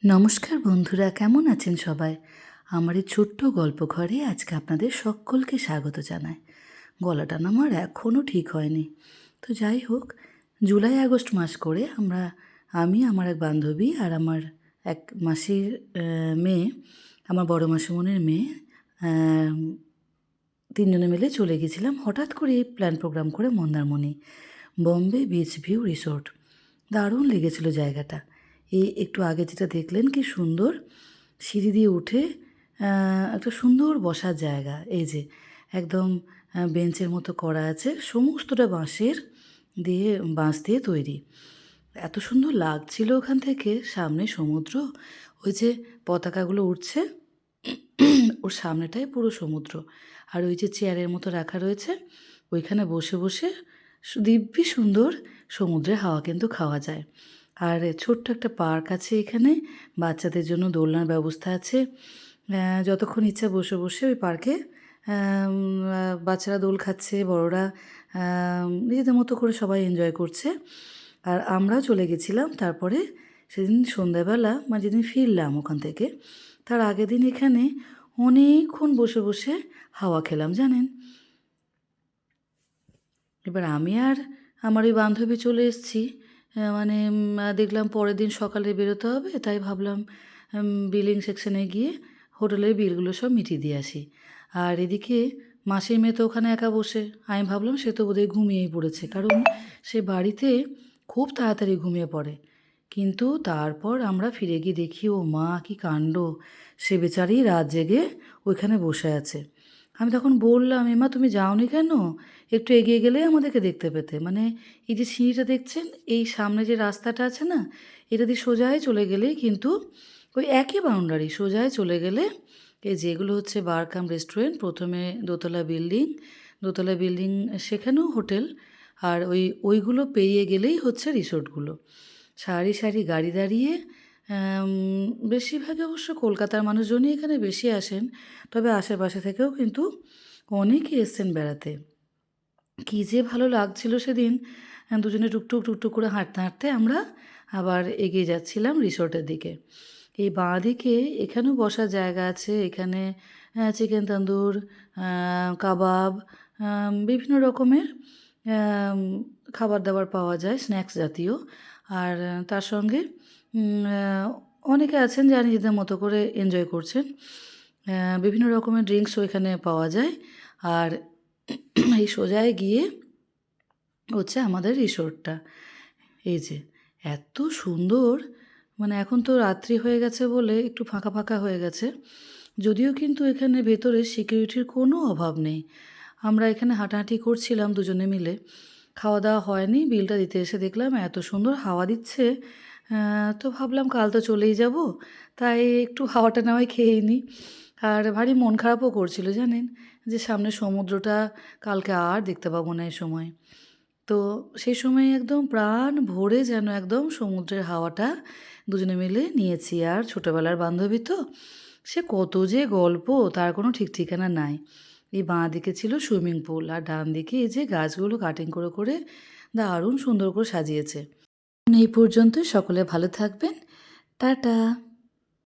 নমস্কার বন্ধুরা, কেমন আছেন সবাই? আমার এই ছোট্ট গল্প ঘরে আজকে আপনাদের সকলকে স্বাগত জানাই। গলাটা না আমার এখনও ঠিক হয়নি। তো যাই হোক, জুলাই আগস্ট মাস করে আমি আমার এক বান্ধবী আর আমার এক মাসির মেয়ে, আমার বড় মাসিমণির মেয়ে, আহ, তিনজনে মিলে চলে গেছিলাম হঠাৎ করে প্ল্যান প্রোগ্রাম করে Mandarmani, Bombay beach view resort. দারুণ লেগেছিল জায়গাটা। এই একটু আগে যেটা দেখলেন কি সুন্দর সিঁড়ি দিয়ে উঠে একটা সুন্দর বসার জায়গা। এই যে একদম বেঞ্চের মতো করা আছে, সমস্তটা বাঁশ দিয়ে তৈরি। এত সুন্দর লাগছিল ওখান থেকে, সামনে সমুদ্র, ওই যে পতাকাগুলো উঠছে ওর সামনেটাই পুরো সমুদ্র। আর ওই যে চেয়ারের মতো রাখা রয়েছে, ওইখানে বসে বসে দিব্যি সুন্দর সমুদ্রের হাওয়া কিন্তু খাওয়া যায়। আর ছোট্ট একটা পার্ক আছে এখানে, বাচ্চাদের জন্য দোলনার ব্যবস্থা আছে। যতক্ষণ ইচ্ছা বসে বসে ওই পার্কে বাচ্চারা দোল খাচ্ছে, বড়রা নিজেদের মতো করে সবাই এনজয় করছে। আর আমরাও চলে গেছিলাম তারপরে সেদিন সন্ধ্যাবেলা, মানে যেদিন ফিরলাম ওখান থেকে, তার আগের দিন এখানে অনেকক্ষণ বসে বসে হাওয়া খেলাম জানেন। এবার আমি আর আমার ওই বান্ধবী চলে এসেছি। দেখলাম পরের দিন সকালে বেরোতে হবে, তাই ভাবলাম বিলিং সেকশনে গিয়ে হোটেলের বিলগুলো সব মিটিয়ে দিয়ে আসি। আর এদিকে মাসির মেয়ে তো ওখানে একা বসে, আমি ভাবলাম সে তো বোধহয় ঘুমিয়েই পড়েছে, কারণ সে বাড়িতে খুব তাড়াতাড়ি ঘুমিয়ে পড়ে। কিন্তু তারপর আমরা ফিরে গিয়ে দেখি, ও মা কি কাণ্ড, সে বেচারি রাত জেগে ওইখানে বসে আছে। আমি তখন বললাম, এমা তুমি যাওনি কেন? একটু এগিয়ে গেলেই আমাদেরকে দেখতে পেতে। মানে এই যে সিঁড়িটা দেখছেন, এই সামনে যে রাস্তাটা আছে না, এটা দিয়ে সোজাই চলে গেলেই কিন্তু ওই একই বাউন্ডারি, সোজাই চলে গেলে এই যেগুলো হচ্ছে বার কাম রেস্টুরেন্ট, প্রথমে দোতলা বিল্ডিং, সেখানেও হোটেল। আর ওইগুলো পেরিয়ে গেলেই হচ্ছে রিসোর্টগুলো। সারি সারি গাড়ি দাঁড়িয়ে। আম, বেশিরভাগই অবশ্য কলকাতার মানুষজনই এখানে বেশি আসেন, তবে আশেপাশে থেকেও কিন্তু অনেকে এসছেন বেড়াতে। কী যে ভালো লাগছিল সেদিন। দুজনে টুকটুক টুকটুক করে হাঁটতে হাঁটতে আমরা আবার এগিয়ে যাচ্ছিলাম রিসোর্টের দিকে। এই বাঁ দিকে এখানেও বসার জায়গা আছে, এখানে চিকেন তন্দুর, কাবাব, বিভিন্ন রকমের আম, খাবার দাবার পাওয়া যায়, স্ন্যাক্স জাতীয়। আর তার সঙ্গে অনেকে আছেন যারা নিজেদের মতো করে এনজয় করছেন। বিভিন্ন রকমের ড্রিঙ্কসও এখানে পাওয়া যায়। আর এই সোজায় গিয়ে হচ্ছে আমাদের রিসোর্টটা। এই যে এত সুন্দর, মানে এখন তো রাত্রি হয়ে গেছে বলে একটু ফাঁকা ফাঁকা হয়ে গেছে, যদিও কিন্তু এখানে ভেতরে সিকিউরিটির কোনো অভাব নেই। আমরা এখানে হাঁটাহাঁটি করছিলাম দুজনে মিলে, খাওয়া দাওয়া হয়নি, বিলটা দিতে এসে দেখলাম এত সুন্দর হাওয়া দিচ্ছে। তো ভাবলাম কাল তো চলেই যাব, তাই একটু হাওয়াটা না হয় খেয়েই নিই। আর ভারী মন খারাপও করছিল জানেন, যে সামনে সমুদ্রটা কালকে আর দেখতে পাবো না এই সময়। তো সেই সময় একদম প্রাণ ভরে যেন একদম সমুদ্রের হাওয়াটা দুজনে মিলে নিয়েছি। আর ছোটোবেলার বান্ধবী তো, সে কত যে গল্প, তার কোনো ঠিক ঠিকানা নাই। এই বাঁ দিকে ছিল সুইমিং পুল, আর ডান দিকে এই যে গাছগুলো কাটিং করে করে দারুণ সুন্দর করে সাজিয়েছে। এই পর্যন্ত, সকলে ভালো থাকবেন। টাটা।